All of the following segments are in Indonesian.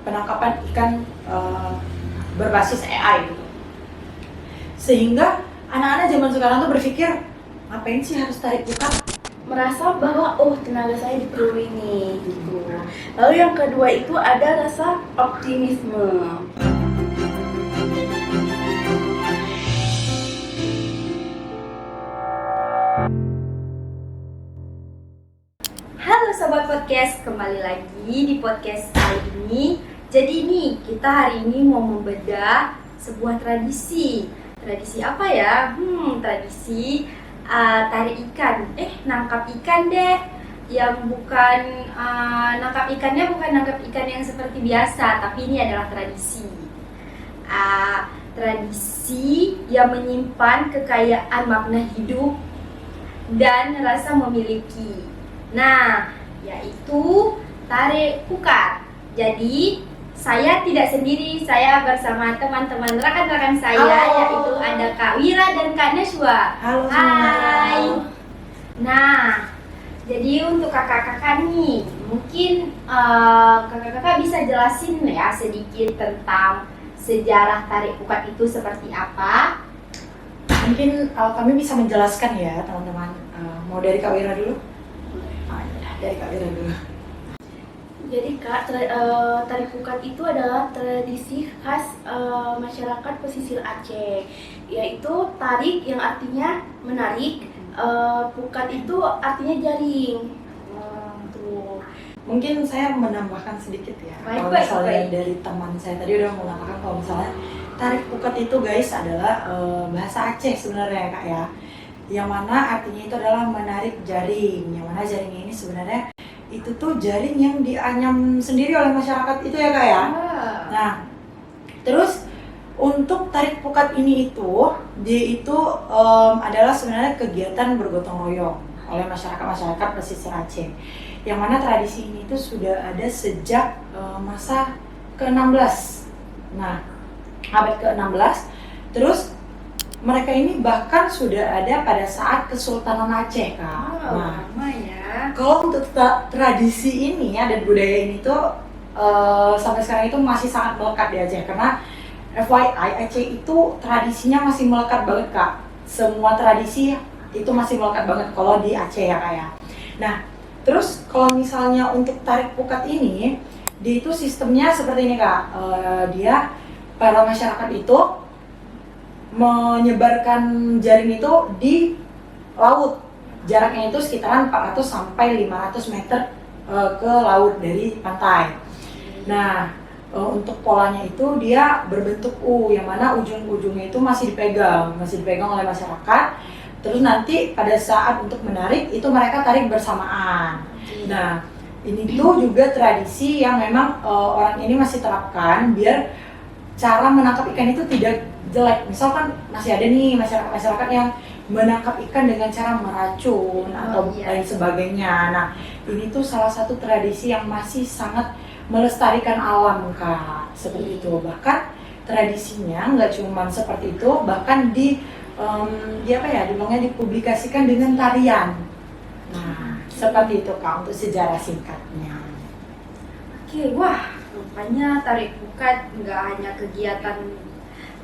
penangkapan ikan berbasis AI gitu. Sehingga anak-anak zaman sekarang tuh berpikir, ngapain sih harus tarik pukat? Merasa bahwa tenaga saya diperlukan nih gitu. Lalu yang kedua itu ada rasa optimisme. Halo Sobat Podcast, kembali lagi di podcast kali ini. Jadi nih, kita hari ini mau membedah sebuah tradisi. Tradisi apa ya? Tradisi tarik ikan. Nangkap ikan deh. Yang bukan, nangkap ikannya bukan nangkap ikan yang seperti biasa, tapi ini adalah tradisi. Tradisi yang menyimpan kekayaan makna hidup dan rasa memiliki. Nah, yaitu tarik pukat. Jadi, saya tidak sendiri, saya bersama teman-teman rekan-rekan saya. Halo. Yaitu ada Kak Wira dan Kak Nashwa. Halo Hai. semua. Nah, jadi untuk kakak-kakak nih, mungkin kakak-kakak bisa jelasin ya sedikit tentang sejarah tarik pukat itu seperti apa? Mungkin kami bisa menjelaskan ya teman-teman. Mau dari Kak Wira dulu? Dari Kak Wira dulu. Jadi Kak, tarik pukat itu adalah tradisi khas masyarakat pesisir Aceh, yaitu tarik yang artinya menarik, pukat itu artinya jaring. Tuh. Mungkin saya menambahkan sedikit ya. Kalau Baik. misalnya dari teman saya tadi udah mengatakan kalau misalnya tarik pukat itu guys adalah bahasa Aceh sebenarnya Kak ya. Yang mana artinya itu adalah menarik jaring. Yang mana jaringnya ini sebenarnya itu tuh jaring yang dianyam sendiri oleh masyarakat itu ya Kak ya. Nah, terus untuk tarik pukat ini dia itu adalah sebenarnya kegiatan bergotong royong oleh masyarakat pesisir Aceh. Yang mana tradisi ini tuh sudah ada sejak masa ke-16. Nah, abad ke-16. Terus mereka ini bahkan sudah ada pada saat Kesultanan Aceh, Kak. Lama ya. Kalau untuk tradisi ini dan budaya ini tuh sampai sekarang itu masih sangat melekat di Aceh. Karena FYI, Aceh itu tradisinya masih melekat banget, Kak. Semua tradisi itu masih melekat banget kalau di Aceh ya, Kak ya. Nah, terus kalau misalnya untuk tarik pukat ini, dia itu sistemnya seperti ini, Kak. Dia para masyarakat itu menyebarkan jaring itu di laut. Jaraknya itu sekitaran 400 sampai 500 meter ke laut dari pantai. Nah, untuk polanya itu dia berbentuk U, yang mana ujung-ujungnya itu masih dipegang oleh masyarakat. Terus nanti pada saat untuk menarik itu mereka tarik bersamaan. Nah, ini tuh juga tradisi yang memang orang ini masih terapkan biar cara menangkap ikan itu tidak jelek. Misalkan masih ada nih masyarakat yang menangkap ikan dengan cara meracun atau lain sebagainya. Nah, ini tuh salah satu tradisi yang masih sangat melestarikan alam, Kak. Seperti itu. Bahkan tradisinya nggak cuma seperti itu, bahkan dipublikasikan dengan tarian. Nah, seperti itu, Kak, untuk sejarah singkatnya. Oke, wah, rupanya tarik pukat nggak hanya kegiatan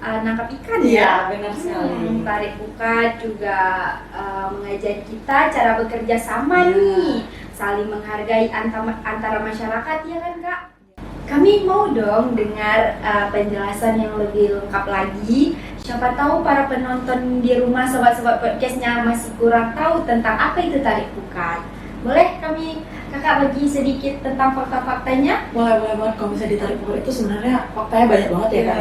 nangkap ikan ya. Iya, benar sekali. Tarik pukat juga mengajari kita cara bekerja sama nih, saling menghargai antara masyarakat ya kan Kak? Kami mau dong dengar penjelasan yang lebih lengkap lagi. Siapa tahu para penonton di rumah sobat-sobat podcastnya masih kurang tahu tentang apa itu tarik pukat. Boleh kami kakak bagi sedikit tentang fakta-faktanya? Boleh banget. Kalau bisa ditarik pukat itu sebenarnya faktanya banyak banget ya, Kak.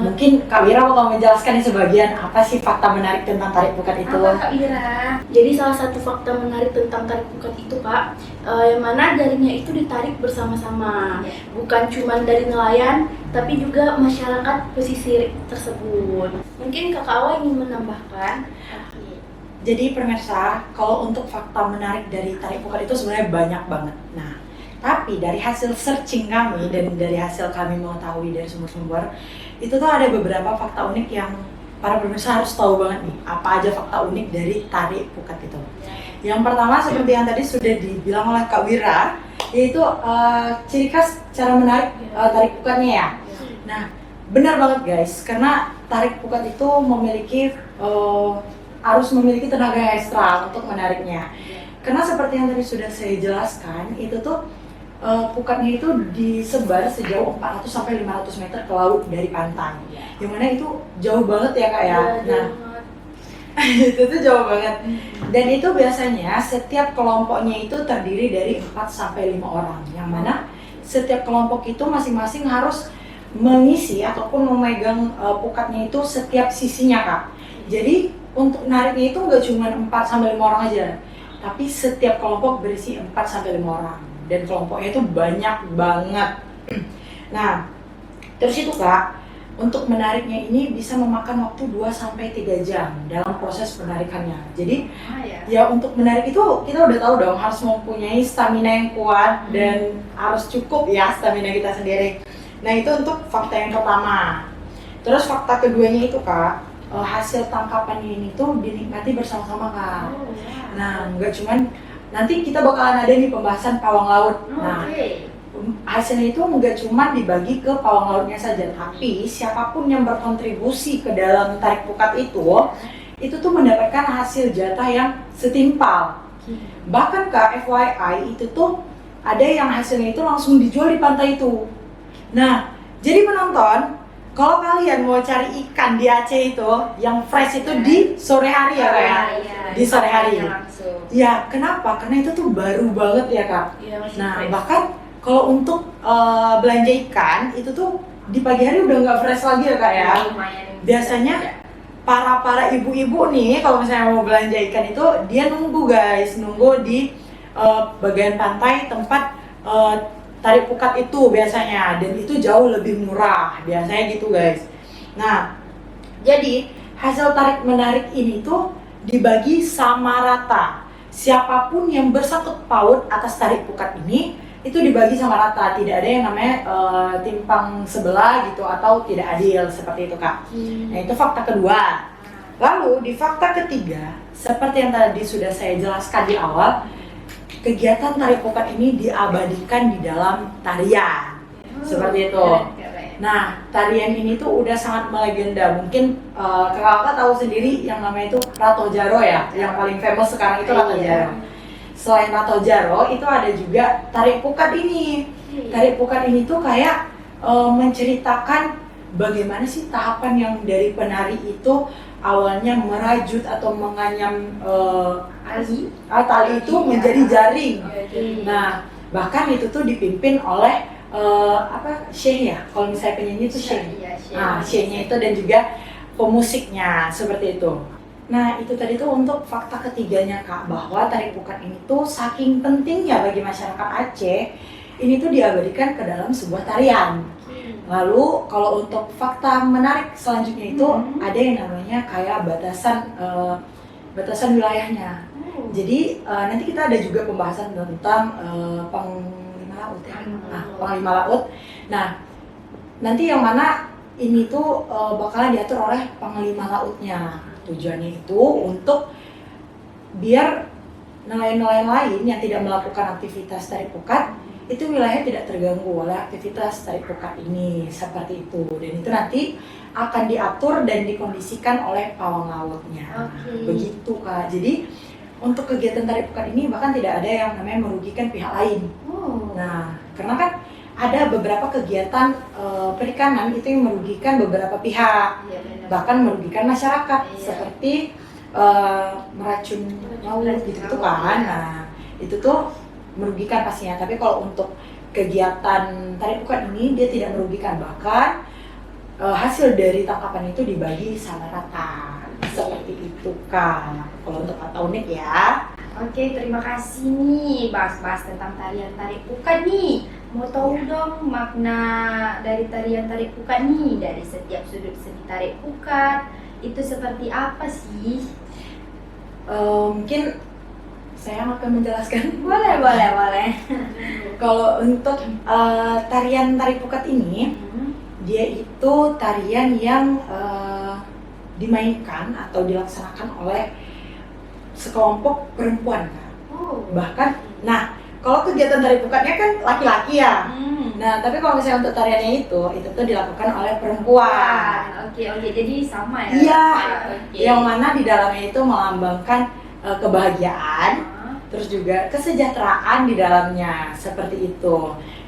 Mungkin Kak Wira mau menjelaskan nih sebagian apa sih fakta menarik tentang tarik pukat itu? Apa Kak Wira? Jadi salah satu fakta menarik tentang tarik pukat itu Kak, yang mana jaringnya itu ditarik bersama-sama, bukan cuma dari nelayan, tapi juga masyarakat pesisir tersebut. Mungkin Kakak Awa ingin menambahkan? Jadi pemirsa, kalau untuk fakta menarik dari tarik pukat itu sebenarnya banyak banget. Nah, tapi dari hasil searching kami dan dari hasil kami mengetahui dari sumber-sumber, itu tuh ada beberapa fakta unik yang para pemirsa harus tahu banget nih. Apa aja fakta unik dari tarik pukat itu? Yang pertama seperti yang tadi sudah dibilang oleh Kak Wira, Yaitu ciri khas cara menarik tarik pukatnya ya. Nah, benar banget guys, karena tarik pukat itu harus memiliki tenaga ekstra untuk menariknya. Karena seperti yang tadi sudah saya jelaskan, itu tuh pukatnya itu disebar sejauh 400 sampai 500 meter ke laut dari pantai. Yang mana itu jauh banget ya kak ya. Nah, itu tuh jauh banget. Dan itu biasanya setiap kelompoknya itu terdiri dari 4 sampai 5 orang. Yang mana setiap kelompok itu masing-masing harus mengisi ataupun memegang pukatnya itu setiap sisinya kak. Jadi untuk nariknya itu nggak cuma 4 sampai 5 orang aja, tapi setiap kelompok berisi 4 sampai 5 orang. Dan kelompoknya itu banyak banget. Nah, terus itu kak, untuk menariknya ini bisa memakan waktu 2 sampai 3 jam dalam proses penarikannya. Jadi ya untuk menarik itu kita udah tahu dong harus mempunyai stamina yang kuat dan harus cukup ya stamina kita sendiri. Nah itu untuk fakta yang pertama. Terus fakta keduanya itu kak, hasil tangkapannya ini tuh dinikmati bersama-sama kak. Nah nggak cuman nanti kita bakalan ada nih pembahasan pawang laut. Nah hasilnya itu nggak cuma dibagi ke pawang lautnya saja, tapi siapapun yang berkontribusi ke dalam tarik pukat itu tuh mendapatkan hasil jatah yang setimpal. Bahkan kak FYI itu tuh ada yang hasilnya itu langsung dijual di pantai itu. Nah jadi penonton, kalau kalian mau cari ikan di Aceh itu yang fresh itu di sore hari ya kak ya, di sore hari. Ya kenapa? Karena itu tuh baru banget ya kak. Nah bahkan kalau untuk belanja ikan itu tuh di pagi hari udah nggak fresh lagi ya kak ya. Biasanya para ibu-ibu nih kalau misalnya mau belanja ikan itu dia nunggu di bagian pantai tempat tarik pukat itu biasanya, dan itu jauh lebih murah biasanya gitu guys. Nah jadi hasil tarik menarik ini tuh dibagi sama rata. Siapapun yang bersangkut paut atas tarik pukat ini itu dibagi sama rata, tidak ada yang namanya timpang sebelah gitu atau tidak adil seperti itu kak. Nah itu fakta kedua. Lalu di fakta ketiga, seperti yang tadi sudah saya jelaskan di awal, kegiatan tarik pukat ini diabadikan di dalam tarian seperti itu. Nah tarian ini tuh udah sangat melegenda. Mungkin kakak tahu sendiri yang namanya itu Rato Jaro ya, yang paling famous sekarang itu Rato Jaro. Selain Rato Jaro, itu ada juga tarik pukat ini. Tarik pukat ini tuh kayak menceritakan bagaimana sih tahapan yang dari penari itu awalnya merajut atau menganyam tali itu menjadi jaring. Nah, bahkan itu tuh dipimpin oleh Syekh ya. Kalau misalnya penyanyi itu Syekh. Nah, Syekhnya itu dan juga pemusiknya seperti itu. Nah itu tadi tuh untuk fakta ketiganya kak, bahwa tarik pukat ini tuh saking pentingnya bagi masyarakat Aceh, ini tuh diabadikan ke dalam sebuah tarian. Lalu kalau untuk fakta menarik selanjutnya itu ada yang namanya kayak batasan wilayahnya. Jadi nanti kita ada juga pembahasan tentang panglima laut ya. Panglima laut. Nah nanti yang mana ini tuh bakalan diatur oleh panglima lautnya. Tujuannya itu untuk biar nelayan-nelayan lain yang tidak melakukan aktivitas tarik pukat itu wilayahnya tidak terganggu oleh aktivitas tarik pukat ini, seperti itu. Dan itu nanti akan diatur dan dikondisikan oleh pawang lautnya. Begitu kak. Jadi untuk kegiatan tarik pukat ini bahkan tidak ada yang namanya merugikan pihak lain. Nah karena kan ada beberapa kegiatan perikanan itu yang merugikan beberapa pihak, bahkan merugikan masyarakat seperti meracun laut gitu kan. Nah itu tuh merugikan pastinya. Tapi kalau untuk kegiatan tarik pukat ini dia tidak merugikan, bahkan hasil dari tangkapan itu dibagi sama rata seperti itu kan. Kalau untuk kata unik ya. Oke, terima kasih nih bahas-bahas tentang tarian tarik pukat nih. Mau tahu dong makna dari tarian tarik pukat nih, dari setiap sudut seni tarik pukat itu seperti apa sih? Mungkin saya akan menjelaskan. Boleh. Kalau untuk tarian tarik pukat ini, dia itu tarian yang dimainkan atau dilaksanakan oleh sekelompok perempuan kan. Bahkan, nah kalau kegiatan tari pukatnya kan laki-laki ya. Hmm. Nah, tapi kalau misalnya untuk tariannya itu tuh dilakukan oleh perempuan. Oke, jadi sama ya. Iya, Oke. yang mana di dalamnya itu melambangkan kebahagiaan, Ah, terus juga kesejahteraan di dalamnya, seperti itu.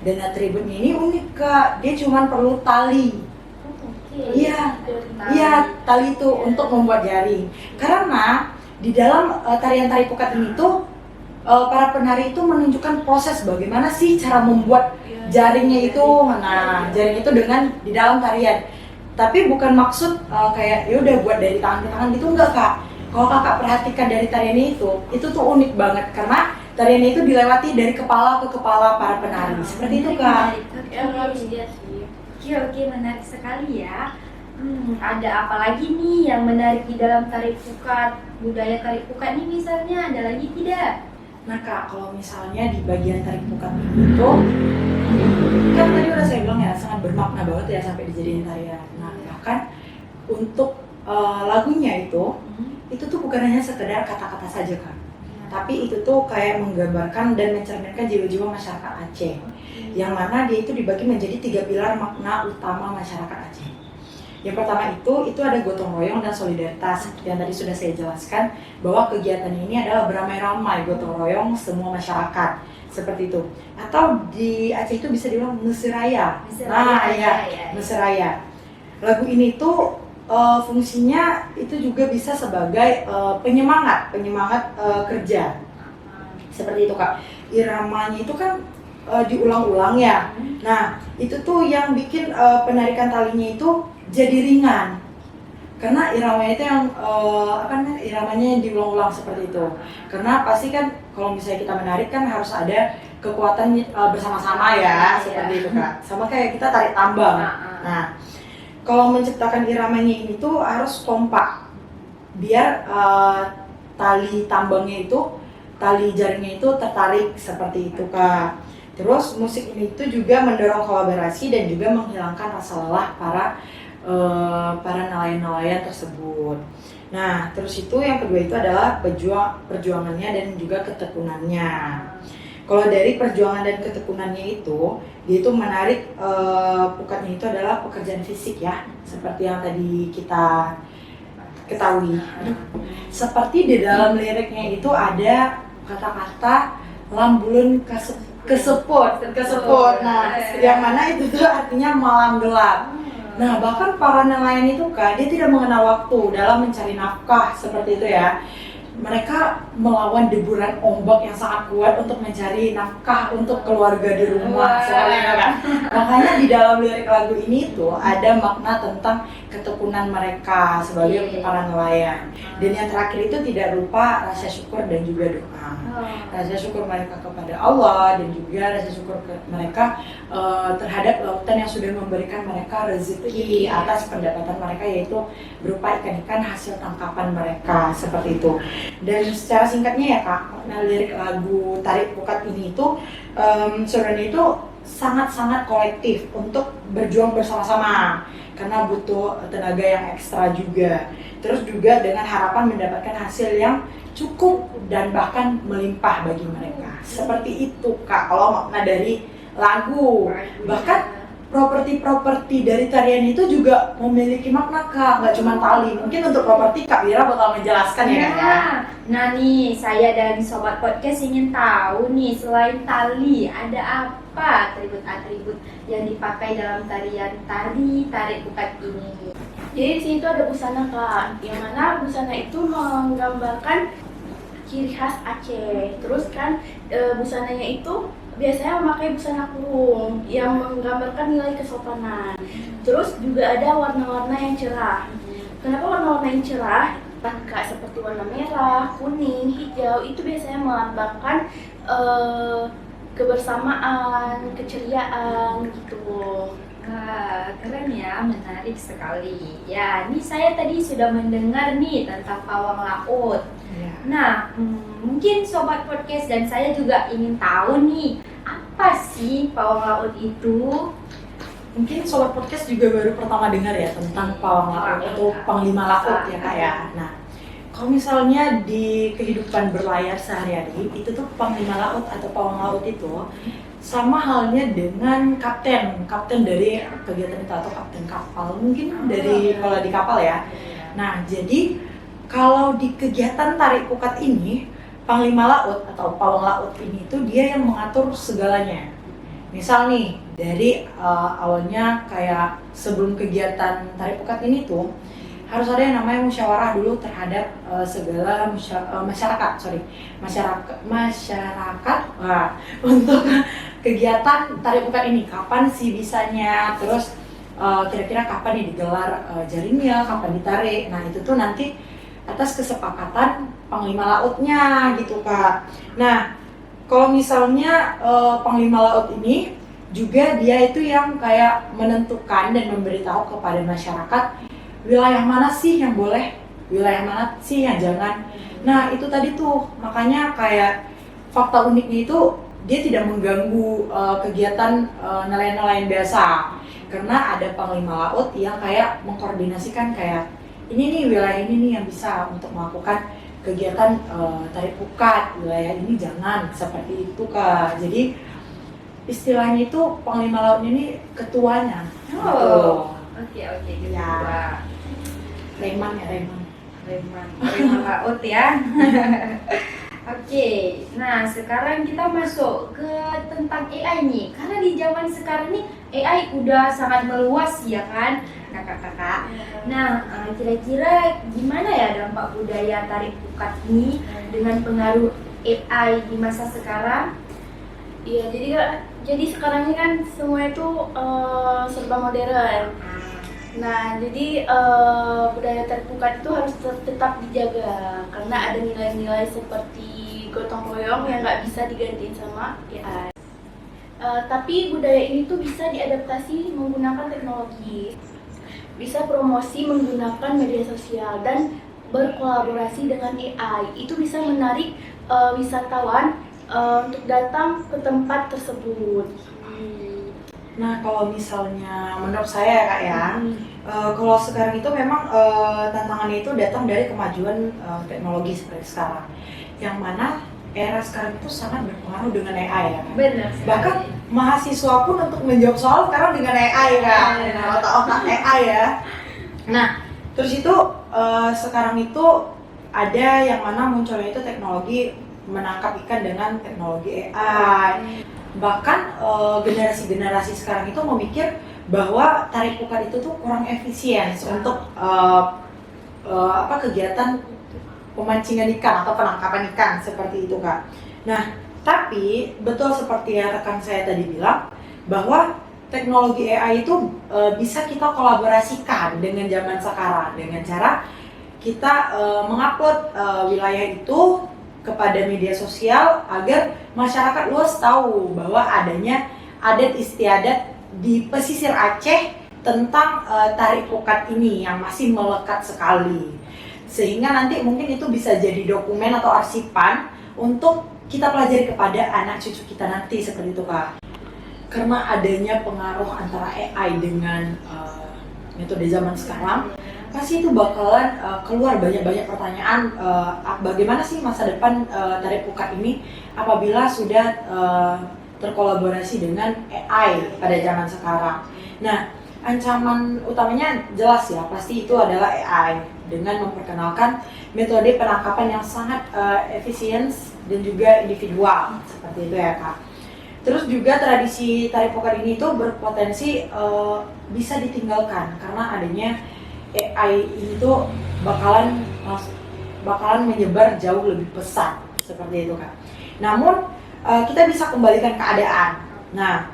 Dan atributnya ini unik Kak, dia cuma perlu tali. Oke. Iya, Tali. iya tali itu untuk membuat jaring. Karena di dalam tarian tari pukat ini tuh para penari itu menunjukkan proses bagaimana sih cara membuat jaringnya itu. Nah, jaring itu dengan di dalam tarian. Tapi bukan maksud kayak ya udah buat dari tangan ke tangan gitu, enggak Kak. Kalau Kakak perhatikan dari tarian itu tuh unik banget karena tarian itu dilewati dari kepala ke kepala para penari. Seperti itu Kak. Yang harus dia sih. Oke, menarik sekali ya. Ada apa lagi nih yang menarik di dalam tari pukat? Budaya tari pukat ini misalnya ada lagi tidak? Nah Kak, kalau misalnya di bagian tari pukat ini tuh kan tadi udah saya bilang ya sangat bermakna banget ya sampai dijadiin tarian. Nah bahkan untuk lagunya itu tuh bukan hanya sekedar kata-kata saja Kak, tapi itu tuh kayak menggambarkan dan mencerminkan jiwa-jiwa masyarakat Aceh, yang mana dia itu dibagi menjadi 3 pilar makna utama masyarakat Aceh. Yang pertama itu ada gotong royong dan solidaritas, seperti yang tadi sudah saya jelaskan bahwa kegiatan ini adalah beramai-ramai gotong royong semua masyarakat, seperti itu. Atau di Aceh itu bisa dibilang Mesiraya. Nah iya, Mesiraya. Lagu ini tuh fungsinya itu juga bisa sebagai penyemangat kerja, seperti itu Kak. Iramanya itu kan diulang-ulang ya. Nah itu tuh yang bikin penarikan talinya itu jadi ringan, karena iramanya itu yang iramanya diulang-ulang seperti itu. Karena pasti kan kalau misalnya kita menarik kan harus ada kekuatan bersama-sama ya, seperti itu Kak. Sama kayak kita tarik tambang. Nah, kalau menciptakan iramanya ini tuh harus kompak, biar tali tambangnya itu, tali jaringnya itu tertarik seperti itu Kak. Terus musik ini tuh juga mendorong kolaborasi dan juga menghilangkan rasa lelah para nelayan-nelayan tersebut. Nah, terus itu yang kedua itu adalah perjuangannya dan juga ketekunannya. Kalau dari perjuangan dan ketekunannya itu, dia itu menarik pukatnya itu adalah pekerjaan fisik ya, seperti yang tadi kita ketahui. Seperti di dalam liriknya itu ada kata-kata lambulun keseput. Nah, yang mana itu tuh artinya malam gelap. Nah, bahkan para nelayan itu Kak, dia tidak mengenal waktu dalam mencari nafkah, seperti itu ya. Mereka melawan deburan ombak yang sangat kuat untuk mencari nafkah untuk keluarga di rumah, seperti itu kan. Makanya di dalam lirik lagu ini tuh ada makna tentang ketekunan mereka sebagai para nelayan. Dan yang terakhir itu tidak lupa rasa syukur dan juga doa. Rasa syukur mereka kepada Allah dan juga rasa syukur mereka terhadap lautan yang sudah memberikan mereka rezeki atas pendapatan mereka, yaitu berupa ikan-ikan hasil tangkapan mereka, seperti itu. Dan secara singkatnya ya Kak, makna lirik lagu Tari Pukat ini itu sebenarnya itu sangat-sangat kolektif untuk berjuang bersama-sama karena butuh tenaga yang ekstra juga. Terus juga dengan harapan mendapatkan hasil yang cukup dan bahkan melimpah bagi mereka. Seperti itu Kak, kalau makna dari lagu. Bahkan properti-properti dari tarian itu juga memiliki makna Kak, nggak cuma tali. Mungkin untuk properti Kak Wira bakal menjelaskan ya Kak ya. Nah nih, saya dan Sobat Podcast ingin tahu nih, selain tali, ada apa atribut-atribut yang dipakai dalam tarian tari pukat ini? Jadi di sini tuh ada busana Kak, yang mana busana itu menggambarkan ciri khas Aceh. Terus kan busananya itu biasanya memakai busana kurung yang menggambarkan nilai kesopanan. Terus juga ada warna-warna yang cerah. Kenapa warna-warna yang cerah? Kak, seperti warna merah, kuning, hijau itu biasanya melambangkan kebersamaan, keceriaan gitu. Keren ya, menarik sekali. Ya, ini saya tadi sudah mendengar nih tentang pawang laut. Ya. Nah, mungkin Sobat Podcast dan saya juga ingin tahu nih, apa sih pawang laut itu? Mungkin Sobat Podcast juga baru pertama dengar ya tentang pawang laut atau panglima laut ya Kak ya. Nah, Kalau misalnya di kehidupan berlayar sehari-hari, itu tuh panglima laut atau pawang laut itu sama halnya dengan kapten dari kegiatan itu atau kapten kapal, mungkin dari kalau di kapal ya. Nah, jadi kalau di kegiatan tarik pukat ini, panglima laut atau pawang laut ini tuh dia yang mengatur segalanya. Misal nih, dari awalnya kayak sebelum kegiatan tarik pukat ini tuh harus ada yang namanya musyawarah dulu terhadap segala masyarakat untuk kegiatan tarik pukat ini, kapan sih bisanya, terus kira-kira kapan nih digelar jaringnya, kapan ditarik. Nah itu tuh nanti atas kesepakatan panglima lautnya gitu Kak. Nah kalau misalnya panglima laut ini juga dia itu yang kayak menentukan dan memberitahu kepada masyarakat wilayah mana sih yang boleh, wilayah mana sih yang jangan. Nah itu tadi tuh, makanya kayak fakta uniknya itu dia tidak mengganggu kegiatan nelayan-nelayan biasa. Karena ada panglima laut yang kayak mengkoordinasikan kayak ini nih wilayah ini nih yang bisa untuk melakukan kegiatan tarik pukat, wilayah ini jangan, seperti itu Kak. Jadi istilahnya itu panglima laut ini ketuanya. Oke, Ya. Reman laut ya. Oke, nah sekarang kita masuk ke tentang AI nih. Karena di zaman sekarang nih AI udah sangat meluas ya kan, kakak-kakak. Nah, kira-kira gimana ya dampak budaya tarik pukat ini dengan pengaruh AI di masa sekarang? Iya, jadi sekarang ini kan semua itu serba modern. Nah, jadi budaya tarik pukat itu harus tetap dijaga karena ada nilai-nilai seperti gotong royong yang nggak bisa digantiin sama AI. Tapi budaya ini tuh bisa diadaptasi menggunakan teknologi, bisa promosi menggunakan media sosial dan berkolaborasi dengan AI. Itu bisa menarik wisatawan untuk datang ke tempat tersebut. Nah kalau misalnya menurut saya Kak ya, kalau sekarang itu memang tantangannya itu datang dari kemajuan teknologi seperti sekarang, yang mana era sekarang itu sangat berpengaruh dengan AI ya kan? Benar. Bahkan mahasiswa pun untuk menjawab soal sekarang dengan AI kan, dengan otak-otak AI ya. Nah terus itu sekarang itu ada yang mana munculnya itu teknologi menangkap ikan dengan teknologi AI. Bahkan generasi-generasi sekarang itu memikir bahwa tarik pukat itu tuh kurang efisien untuk kegiatan pemancingan ikan atau penangkapan ikan seperti itu Kak. Nah, tapi betul seperti yang rekan saya tadi bilang bahwa teknologi AI itu bisa kita kolaborasikan dengan zaman sekarang dengan cara kita mengupload wilayah itu kepada media sosial agar masyarakat luas tahu bahwa adanya adat istiadat di pesisir Aceh tentang tarik pukat ini yang masih melekat sekali, sehingga nanti mungkin itu bisa jadi dokumen atau arsipan untuk kita pelajari kepada anak cucu kita nanti seperti itu Kak. Karena adanya pengaruh antara AI dengan metode zaman sekarang, pasti itu bakalan keluar banyak-banyak pertanyaan bagaimana sih masa depan tarik pukat ini apabila sudah terkolaborasi dengan AI pada zaman sekarang. Nah, ancaman utamanya jelas ya, pasti itu adalah AI dengan memperkenalkan metode penangkapan yang sangat efisien dan juga individual seperti itu ya Kak. Terus juga tradisi tarik pukat ini tuh berpotensi bisa ditinggalkan karena adanya AI ini tuh bakalan menyebar jauh lebih pesat seperti itu Kak. Namun kita bisa kembalikan keadaan. Nah,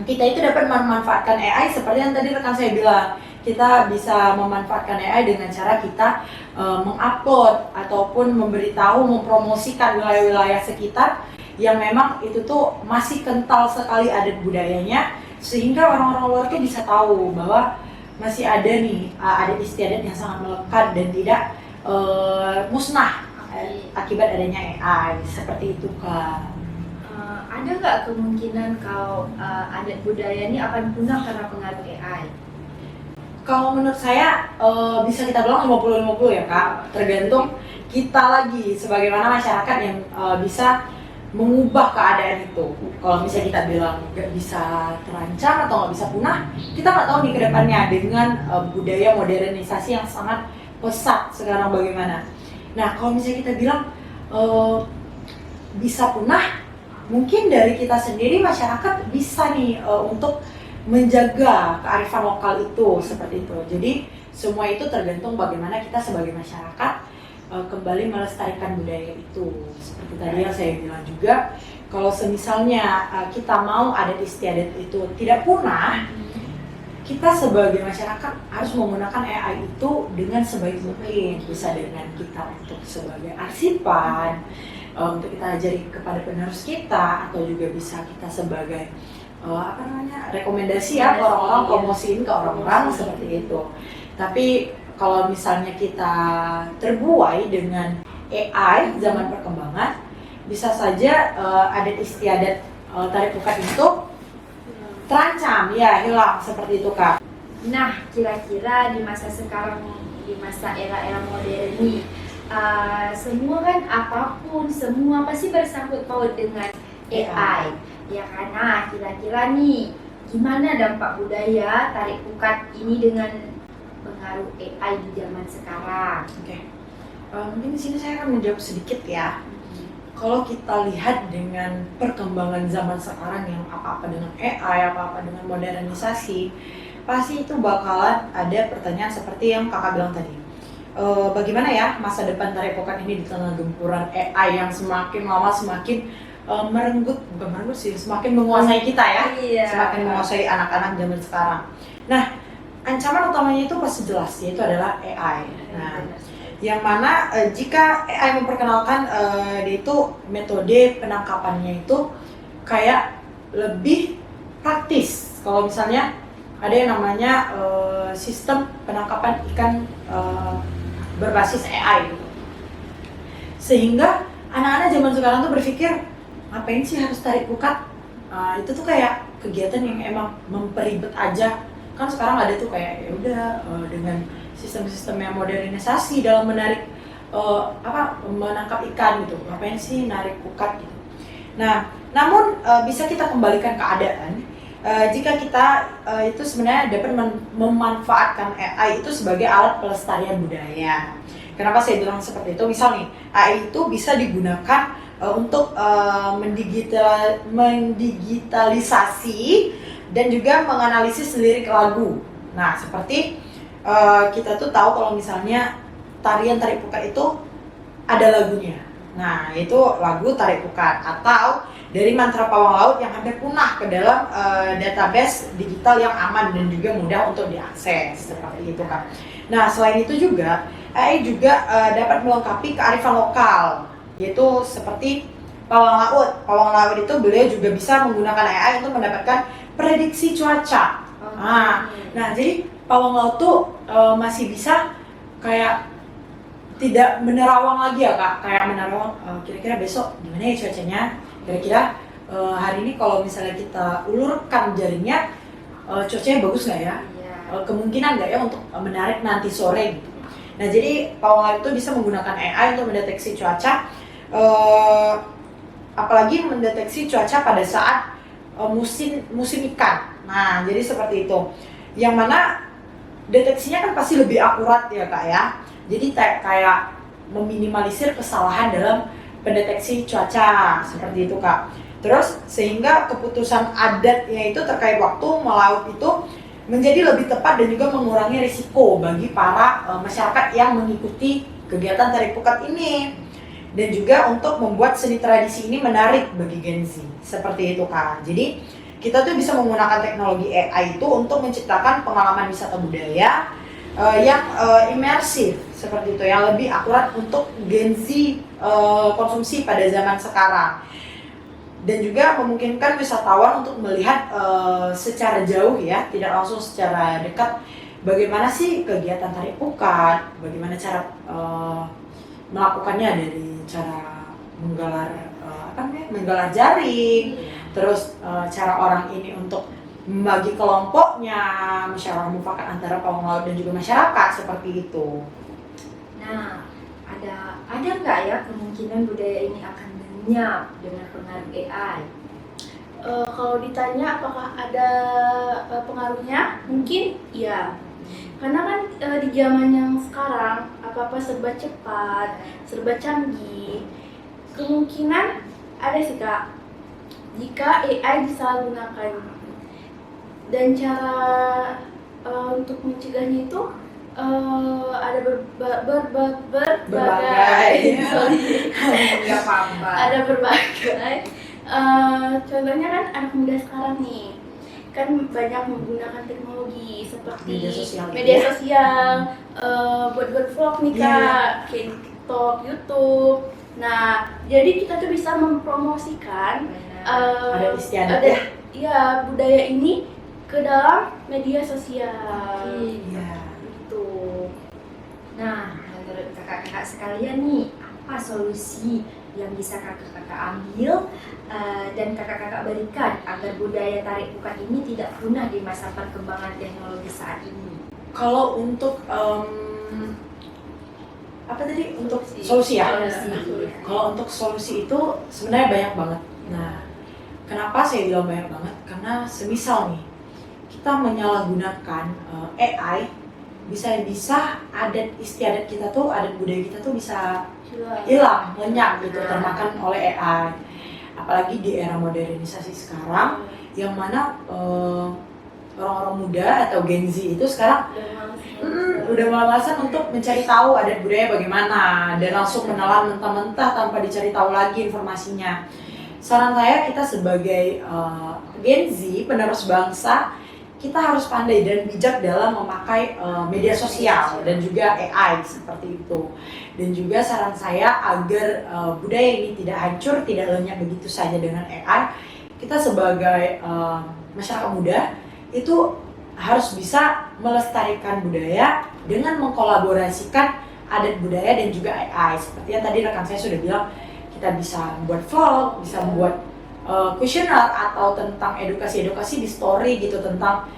kita itu dapat memanfaatkan AI seperti yang tadi rekan saya bilang. Kita bisa memanfaatkan AI dengan cara kita mengupload ataupun memberitahu, mempromosikan wilayah-wilayah sekitar yang memang itu tuh masih kental sekali adat budayanya, sehingga orang-orang luar tuh bisa tahu bahwa masih ada nih adat istiadat yang sangat melekat dan tidak musnah akibat adanya AI seperti itu Kak. Ada nggak kemungkinan kalau adat budaya ini akan punah karena pengaruh AI? Kalau menurut saya bisa kita bilang 50-50 ya Kak, tergantung kita lagi sebagaimana masyarakat yang bisa mengubah keadaan itu. Kalau misalnya kita bilang nggak bisa terancam atau nggak bisa punah, kita nggak tahu nih ke depannya dengan budaya modernisasi yang sangat pesat sekarang bagaimana. Nah kalau misalnya kita bilang bisa punah, mungkin dari kita sendiri masyarakat bisa nih untuk menjaga kearifan lokal itu seperti itu. Jadi semua itu tergantung bagaimana kita sebagai masyarakat kembali melestarikan budaya itu. Seperti tadi yang saya bilang juga, kalau semisalnya kita mau adat istiadat itu tidak punah, kita sebagai masyarakat harus menggunakan AI itu dengan sebaik mungkin. Bisa dengan kita untuk sebagai arsipan, untuk kita ajari kepada penerus kita, atau juga bisa kita sebagai rekomendasi ya ke orang-orang, promosiin ke orang-orang seperti itu. Tapi kalau misalnya kita terbuai dengan AI zaman perkembangan, bisa saja adat istiadat tari pukat itu terancam, ya hilang seperti itu Kak. Nah, kira-kira di masa sekarang, di masa era-era modern ini, semua kan apapun, semua pasti bersangkut paut dengan AI. Ya karena kira-kira nih, gimana dampak budaya tarik pukat ini dengan pengaruh AI di zaman sekarang? Oke. Mungkin di sini saya akan menjawab sedikit ya. Kalau kita lihat dengan perkembangan zaman sekarang yang apa-apa dengan AI, apa-apa dengan modernisasi, pasti itu bakalan ada pertanyaan seperti yang kakak bilang tadi. Bagaimana ya masa depan tari pukat ini di tengah gempuran AI yang semakin lama semakin bukan merenggut sih, semakin menguasai kita ya, semakin menguasai anak-anak zaman sekarang. Nah, ancaman utamanya itu pasti jelas, yaitu adalah AI. Nah, yang mana jika AI memperkenalkan dia itu metode penangkapannya itu kayak lebih praktis. Kalau misalnya ada yang namanya sistem penangkapan ikan berbasis AI gitu. Sehingga anak-anak zaman sekarang tuh berpikir, ngapain sih harus tarik pukat? Itu tuh kayak kegiatan yang emang memperibet aja. Kan sekarang ada tuh kayak ya udah dengan sistem-sistem yang modernisasi dalam menarik menangkap ikan gitu. Ngapain sih narik pukat gitu. Nah, namun bisa kita kembalikan keadaan jika kita itu sebenarnya dapat memanfaatkan AI itu sebagai alat pelestarian budaya. Kenapa saya bilang seperti itu? Misal nih, AI itu bisa digunakan untuk mendigitalisasi dan juga menganalisis lirik lagu. Nah, seperti kita tuh tahu kalau misalnya tarian tarik pukat itu ada lagunya. Nah, itu lagu tarik pukat atau dari mantra pawang laut yang hampir punah ke dalam database digital yang aman dan juga mudah untuk diakses seperti itu kan. Nah, selain itu juga AI juga dapat melengkapi kearifan lokal, yaitu seperti pawang laut. Pawang laut itu beliau juga bisa menggunakan AI untuk mendapatkan prediksi cuaca. Nah, jadi pawang laut tuh masih bisa kayak tidak menerawang lagi ya Kak, kayak menerawang kira-kira besok gimana ya cuacanya, kira-kira hari ini kalau misalnya kita ulurkan jaringnya cuacanya bagus nggak ya, kemungkinan nggak ya untuk menarik nanti sore gitu. Nah jadi pawang laut itu bisa menggunakan AI untuk mendeteksi cuaca, apalagi mendeteksi cuaca pada saat musim ikan. Nah jadi seperti itu, yang mana deteksinya kan pasti lebih akurat ya Kak ya. Jadi kayak meminimalisir kesalahan dalam pendeteksi cuaca seperti itu Kak. Terus sehingga keputusan adatnya itu terkait waktu melaut itu menjadi lebih tepat dan juga mengurangi risiko bagi para masyarakat yang mengikuti kegiatan tarik pukat ini, dan juga untuk membuat seni tradisi ini menarik bagi Gen Z seperti itu Kak. Jadi kita tuh bisa menggunakan teknologi AI itu untuk menciptakan pengalaman wisata budaya yang imersif seperti itu, yang lebih akurat untuk Gen Z konsumsi pada zaman sekarang, dan juga memungkinkan wisatawan untuk melihat secara jauh ya, tidak langsung secara dekat, bagaimana sih kegiatan tarik pukat, bagaimana cara melakukannya, dari cara menggalar jaring, terus cara orang ini untuk membagi kelompoknya, musyawarah mufakat antara pawang laut dan juga masyarakat seperti itu. Nah, ada nggak ya kemungkinan budaya ini akan lenyap dengan pengaruh AI? Kalau ditanya apakah ada pengaruhnya, mungkin iya. Karena kan di zaman yang sekarang apa-apa serba cepat, serba canggih. Kemungkinan ada sih Kak, jika AI disalahgunakan. Dan cara untuk mencegahnya itu ada berbagai sorry. Nggak apa-apa. Ada berbagai. Contohnya kan anak muda sekarang nih, kan banyak menggunakan teknologi seperti media sosial, buat vlog nih Kak, kayak TikTok, YouTube. Nah, jadi kita tuh bisa mempromosikan Ada istiadat ya? Iya, budaya ini ke dalam media sosial. Iya. Gitu. Nah, menurut kakak-kakak sekalian nih, apa solusi yang bisa kakak-kakak ambil dan kakak-kakak berikan agar budaya tarik pukat ini tidak punah di masa perkembangan teknologi saat ini? Kalau untuk apa tadi? Untuk solusi ya? Solusi. Kalau untuk solusi itu sebenarnya banyak banget. Nah, kenapa saya bilang banyak banget? Karena semisal nih, kita menyalahgunakan AI, bisa adat istiadat kita tuh, adat budaya kita tuh bisa hilang, lenyap gitu, termakan oleh AI. Apalagi di era modernisasi sekarang, yang mana orang-orang muda atau Gen Z itu sekarang udah malas-malasan untuk mencari tahu adat budaya bagaimana dan langsung menelan mentah-mentah tanpa dicari tahu lagi informasinya. Saran saya, kita sebagai Gen Z, penerus bangsa, kita harus pandai dan bijak dalam memakai media sosial dan juga AI seperti itu. Dan juga saran saya agar budaya ini tidak hancur, tidak lenyap begitu saja dengan AI, kita sebagai masyarakat muda itu harus bisa melestarikan budaya dengan mengkolaborasikan adat budaya dan juga AI. Seperti yang tadi rekan saya sudah bilang, kita bisa membuat vlog, bisa membuat kuesioner atau tentang edukasi di story gitu, tentang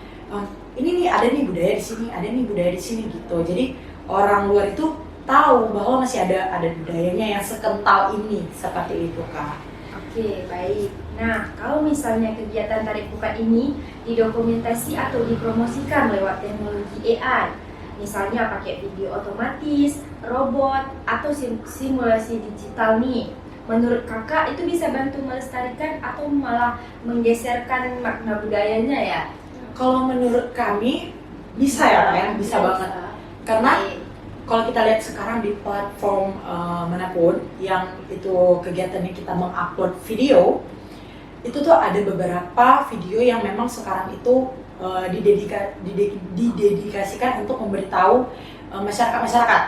ini nih ada nih budaya di sini, ada nih budaya di sini gitu. Jadi orang luar itu tahu bahwa masih ada budayanya yang sekental ini, seperti itu Kak. Oke, baik. Nah, kalau misalnya kegiatan tarik pukat ini didokumentasi atau dipromosikan lewat teknologi AI, misalnya pakai video otomatis, robot, atau simulasi digital nih, menurut kakak itu bisa bantu melestarikan atau malah menggeserkan makna budayanya ya? Kalau menurut kami bisa ya, bisa banget. Karena kalau kita lihat sekarang di platform manapun yang itu kegiatannya kita mengupload video, itu tuh ada beberapa video yang memang sekarang itu didedikasikan untuk memberitahu masyarakat.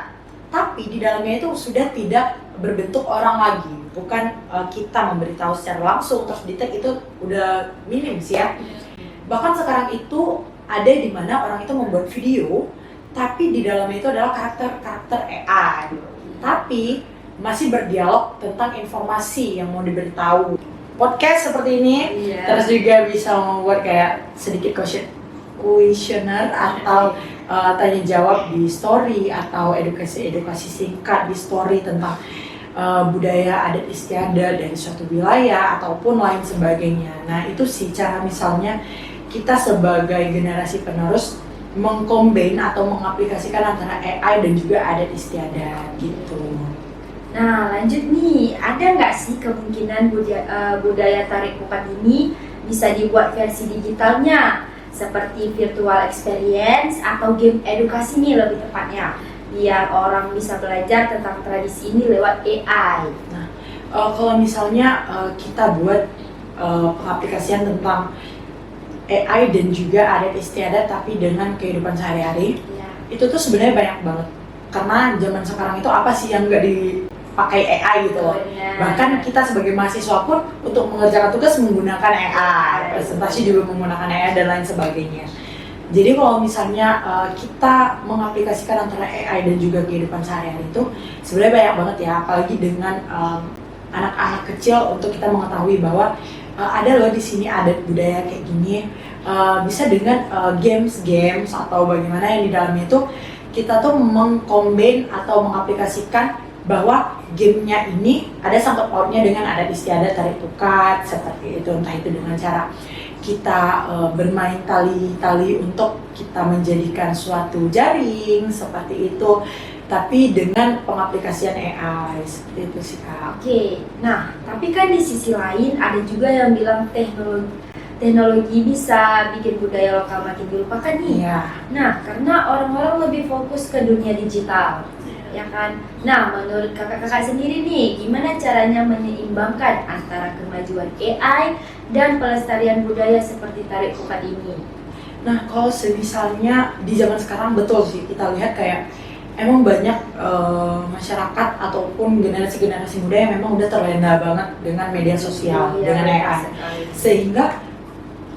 Tapi di dalamnya itu sudah tidak berbentuk orang lagi, bukan kita memberitahu secara langsung terus di-tag, itu udah minim sih ya. Bahkan sekarang itu ada di mana orang itu membuat video, tapi di dalamnya itu adalah karakter AI, tapi masih berdialog tentang informasi yang mau diberitahu. Podcast seperti ini, terus juga bisa membuat kayak sedikit kuesioner atau tanya jawab di story, atau edukasi singkat di story tentang budaya adat istiadat dari suatu wilayah ataupun lain sebagainya. Nah itu sih cara misalnya kita sebagai generasi penerus mengcombine atau mengaplikasikan antara AI dan juga adat istiadat gitu. Nah lanjut nih, ada nggak sih kemungkinan budaya tarik pukat ini bisa dibuat versi digitalnya seperti virtual experience atau game edukasi nih lebih tepatnya, biar orang bisa belajar tentang tradisi ini lewat AI. Nah kalau misalnya kita buat pengaplikasian tentang AI dan juga adat istiadat tapi dengan kehidupan sehari-hari, itu tuh sebenarnya banyak banget. Karena zaman sekarang itu apa sih yang nggak dipakai AI gitu loh. Bahkan kita sebagai mahasiswa pun untuk mengerjakan tugas menggunakan AI, presentasi juga menggunakan AI dan lain sebagainya. Jadi kalau misalnya kita mengaplikasikan antara AI dan juga kehidupan sehari-hari itu sebenarnya banyak banget ya, apalagi dengan anak-anak kecil, untuk kita mengetahui bahwa ada loh di sini adat budaya kayak gini, bisa dengan games atau bagaimana yang di dalamnya itu kita tuh mengcombine atau mengaplikasikan bahwa gamenya ini ada sangkut pautnya dengan adat istiadat tarik pukat seperti itu, entah itu dengan cara kita bermain tali-tali untuk kita menjadikan suatu jaring seperti itu, tapi dengan pengaplikasian AI seperti itu sih Kak. Oke, nah tapi kan di sisi lain ada juga yang bilang teknologi bisa bikin budaya lokal makin dilupakan nih. Iya. Nah, karena orang-orang lebih fokus ke dunia digital, ya kan? Nah, menurut kakak-kakak sendiri nih, gimana caranya menyeimbangkan antara kemajuan AI dan pelestarian budaya seperti tarik pukat ini? Nah kalau misalnya di zaman sekarang betul sih kita lihat kayak emang banyak masyarakat ataupun generasi-generasi muda yang memang udah terlena banget dengan media sosial, dengan AI. Sehingga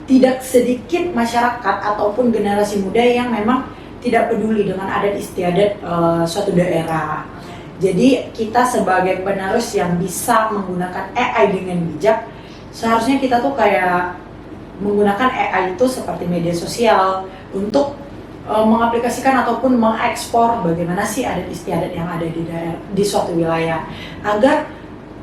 tidak sedikit masyarakat ataupun generasi muda yang memang tidak peduli dengan adat istiadat suatu daerah. Jadi kita sebagai penerus yang bisa menggunakan AI dengan bijak, seharusnya kita tuh kayak menggunakan AI itu seperti media sosial untuk mengaplikasikan ataupun mengekspor bagaimana sih adat istiadat yang ada di suatu wilayah, agar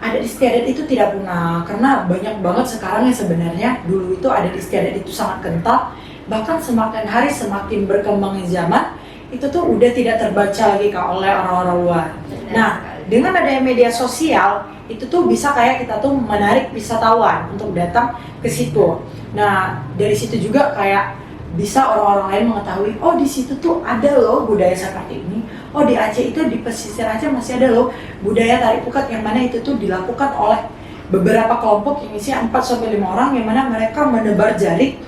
adat istiadat itu tidak punah. Karena banyak banget sekarang yang sebenarnya dulu itu adat istiadat itu sangat kental, bahkan semakin hari semakin berkembangnya zaman itu tuh udah tidak terbaca lagi Kak oleh orang-orang luar. Nah, dengan adanya media sosial itu tuh bisa kayak kita tuh menarik wisatawan untuk datang ke situ. Nah, dari situ juga kayak bisa orang-orang lain mengetahui, oh di situ tuh ada loh budaya seperti ini. Oh di Aceh itu, di pesisir Aceh masih ada loh budaya tarik pukat yang mana itu tuh dilakukan oleh beberapa kelompok yang isinya 4-5 orang, yang mana mereka menebar jaring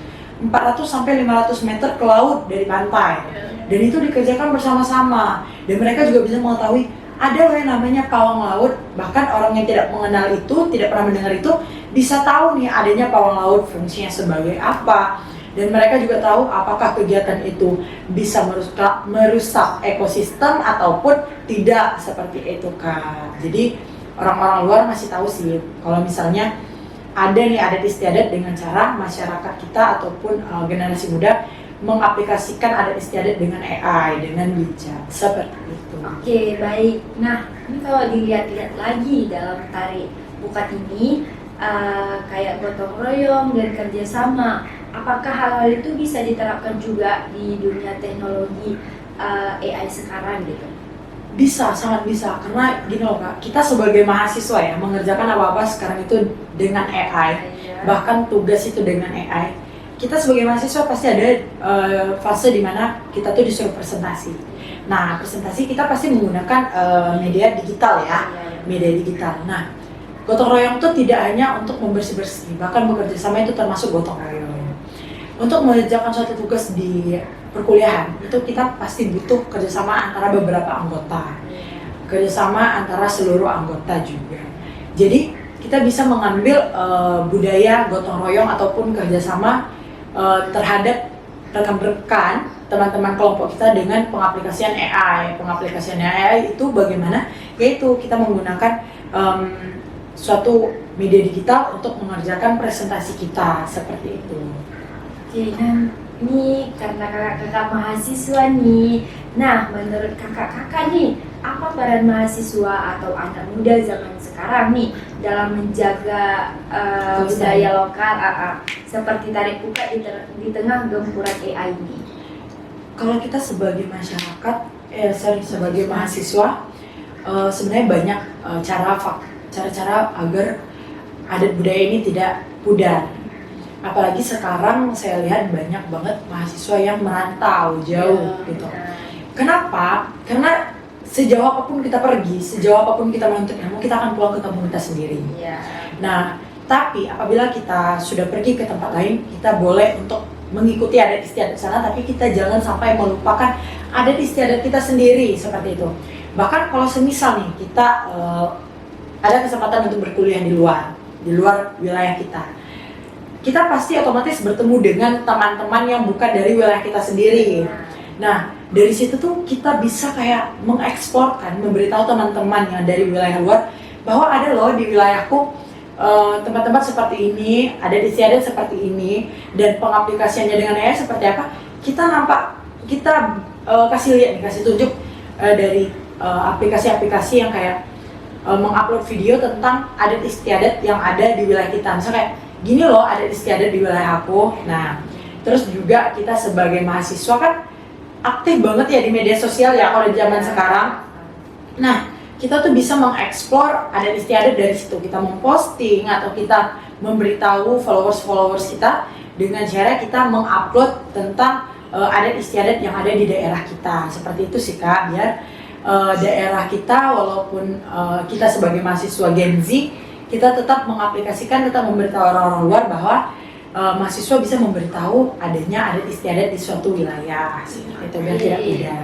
400-500 meter ke laut dari pantai. Dan itu dikerjakan bersama-sama. Dan mereka juga bisa mengetahui ada loh yang namanya pawang laut. Bahkan orang yang tidak mengenal itu, tidak pernah mendengar itu, bisa tahu nih adanya pawang laut, fungsinya sebagai apa. Dan mereka juga tahu apakah kegiatan itu bisa merusak ekosistem ataupun tidak, seperti itu Kak. Jadi orang-orang luar masih tahu sih kalau misalnya ada nih adat istiadat dengan cara masyarakat kita ataupun generasi muda mengaplikasikan adat istiadat dengan AI, dengan bijak, seperti itu. Oke, baik. Nah, ini kalau dilihat-lihat lagi dalam tarik pukat ini, kayak gotong royong dan kerjasama, apakah hal-hal itu bisa diterapkan juga di dunia teknologi AI sekarang gitu? Bisa, sangat bisa. Karena gini loh Kak, kita sebagai mahasiswa ya mengerjakan apa-apa sekarang itu dengan AI, bahkan tugas itu dengan AI. Kita sebagai mahasiswa pasti ada fase dimana kita tuh disuruh presentasi. Nah, presentasi kita pasti menggunakan media digital ya, media digital. Nah, gotong royong itu tidak hanya untuk membersih-bersih, bahkan bekerja sama itu termasuk gotong royong. Untuk mengerjakan suatu tugas di perkuliahan, itu kita pasti butuh kerjasama antara beberapa anggota, kerjasama antara seluruh anggota juga. Jadi kita bisa mengambil budaya gotong royong ataupun kerjasama terhadap rekan-rekan teman-teman kelompok kita dengan pengaplikasian AI. Pengaplikasian AI itu bagaimana? Yaitu kita menggunakan suatu media digital untuk mengerjakan presentasi kita, seperti itu. Oke, nah ini karena kakak-kakak mahasiswa nih. Nah, menurut kakak-kakak nih, apa peran mahasiswa atau anak muda zaman sekarang nih dalam menjaga budaya lokal seperti tarik pukat di tengah gempuran AI ini? Kalau kita sebagai masyarakat, sebagai mahasiswa, sebenarnya banyak cara-cara agar adat budaya ini tidak pudar. Apalagi sekarang saya lihat banyak banget mahasiswa yang merantau jauh gitu. Kenapa? Karena sejauh apapun kita pergi, sejauh apapun kita menuntut ilmu, kita akan pulang ke kampung kita sendiri. Nah, tapi apabila kita sudah pergi ke tempat lain, kita boleh untuk mengikuti adat istiadat sana, tapi kita jangan sampai melupakan adat istiadat kita sendiri, seperti itu. Bahkan kalau semisal nih kita ada kesempatan untuk berkuliah di luar wilayah kita pasti otomatis bertemu dengan teman-teman yang bukan dari wilayah kita sendiri. Nah, dari situ tuh kita bisa kayak mengeksplor kan, memberitahu teman-teman yang dari wilayah luar bahwa ada loh di wilayahku tempat-tempat seperti ini, adat istiadat seperti ini, dan pengaplikasiannya dengan AI seperti apa, kita kasih lihat nih, kasih tunjuk dari aplikasi-aplikasi yang kayak mengupload video tentang adat istiadat yang ada di wilayah kita. Misalnya kayak gini loh adat istiadat di wilayah aku. Nah, terus juga kita sebagai mahasiswa kan aktif banget ya di media sosial ya kalau di zaman sekarang. Nah, kita tuh bisa mengeksplor adat istiadat dari situ. Kita memposting atau kita memberitahu followers kita dengan cara kita mengupload tentang adat istiadat yang ada di daerah kita. Seperti itu sih Kak, biar daerah kita walaupun kita sebagai mahasiswa Gen Z, kita tetap mengaplikasikan, tetap memberitahu orang-orang luar bahwa mahasiswa bisa memberitahu adanya adat istiadat di suatu wilayah. Itu biar tidak mudah.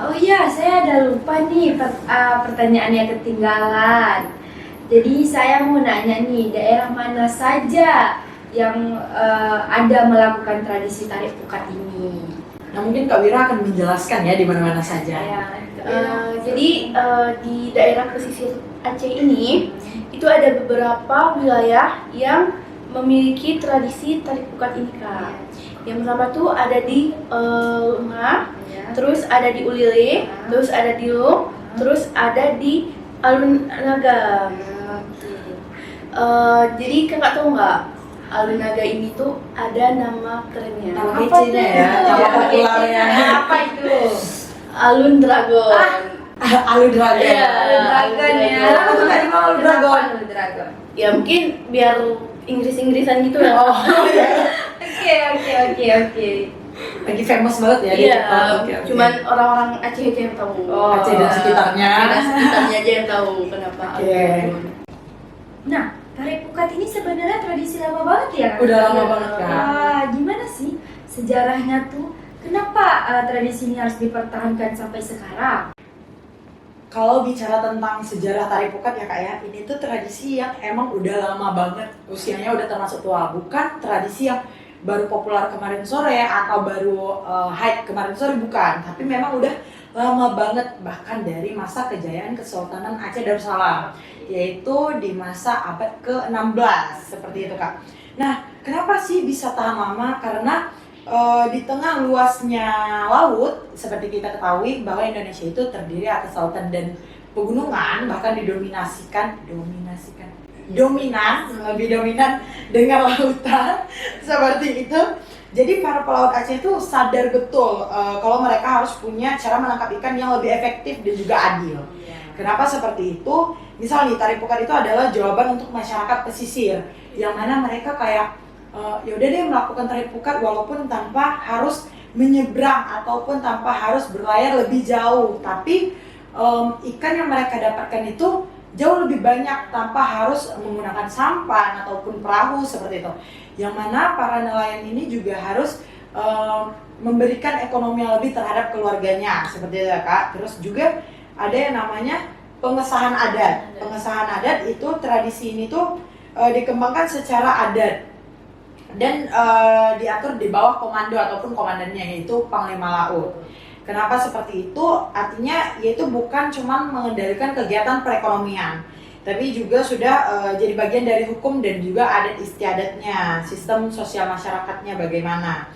Oh iya, saya ada lupa nih pertanyaan yang ketinggalan. Jadi saya mau nanya nih, daerah mana saja yang ada melakukan tradisi tarik pukat ini? Nah mungkin Kak Wira akan menjelaskan ya di mana-mana saja. Ya, Jadi di daerah pesisir Aceh ini itu ada beberapa wilayah yang memiliki tradisi tarik pukat ini Kak. Yang pertama tuh ada di Lunga, terus ada di Ulile, terus ada di Lung, terus ada di Alun Naga. Jadi kakak tahu nggak, Alun Naga ini tuh ada nama kerennya. Nama kecilnya ya, nama populernya. Apa itu? Alun Dragon. Alun Dragon. Iya, Dragon ya. Kenapa tuh Kak Ima Alun Dragon? Alun Dragon. Ya mungkin biar Inggris-Inggrisan gitu ya. Oh iya. Oke. Lagi famous banget ya. Iya, Oke. cuman orang-orang Aceh aja yang tahu. Aceh dan sekitarnya. Aceh dan sekitarnya aja yang tahu kenapa Oke. Alun Dragon. Nah, tarik pukat ini sebenarnya tradisi lama banget ya Kak? Udah lama banget Kak. Gimana sih sejarahnya tuh? Kenapa tradisi ini harus dipertahankan sampai sekarang? Kalau bicara tentang sejarah tari pukat ya Kak ya, ini tuh tradisi yang emang udah lama banget, usianya udah termasuk tua. Bukan tradisi yang baru populer kemarin sore atau baru hype kemarin sore, bukan. Tapi memang udah lama banget, bahkan dari masa kejayaan Kesultanan Aceh Darussalam, yaitu di masa abad ke-16, seperti itu Kak. Nah, kenapa sih bisa tahan lama? Karena di tengah luasnya laut, seperti kita ketahui bahwa Indonesia itu terdiri atas lautan dan pegunungan, bahkan lebih dominan dengan lautan seperti itu. Jadi para pelaut Aceh itu sadar betul kalau mereka harus punya cara menangkap ikan yang lebih efektif dan juga adil. Kenapa seperti itu? Misalnya tari pukat itu adalah jawaban untuk masyarakat pesisir, yang mana mereka kayak yaudah deh melakukan tarik pukat walaupun tanpa harus menyeberang ataupun tanpa harus berlayar lebih jauh, tapi ikan yang mereka dapatkan itu jauh lebih banyak tanpa harus menggunakan sampan ataupun perahu seperti itu, yang mana para nelayan ini juga harus memberikan ekonomi yang lebih terhadap keluarganya seperti itu Kak. Terus juga ada yang namanya pengesahan adat. Pengesahan adat itu tradisi ini tuh dikembangkan secara adat dan diatur di bawah komando ataupun komandannya, yaitu Panglima Laut. Kenapa seperti itu? Artinya yaitu bukan cuma mengendalikan kegiatan perekonomian, tapi juga sudah jadi bagian dari hukum dan juga adat istiadatnya, sistem sosial masyarakatnya bagaimana.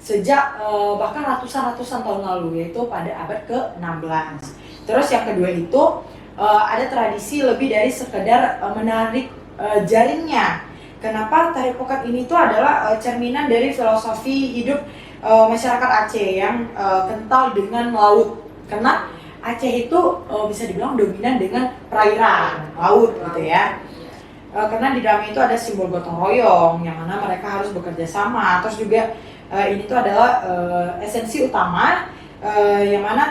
Sejak bahkan ratusan tahun lalu, yaitu pada abad ke-16. Terus yang kedua itu ada tradisi lebih dari sekedar menarik jaringnya. Kenapa tari pukat ini tuh adalah cerminan dari filosofi hidup masyarakat Aceh yang kental dengan laut. Karena Aceh itu bisa dibilang dominan dengan perairan laut gitu ya. Karena di dalamnya itu ada simbol gotong royong yang mana mereka harus bekerja sama. Terus juga ini tuh adalah esensi utama yang mana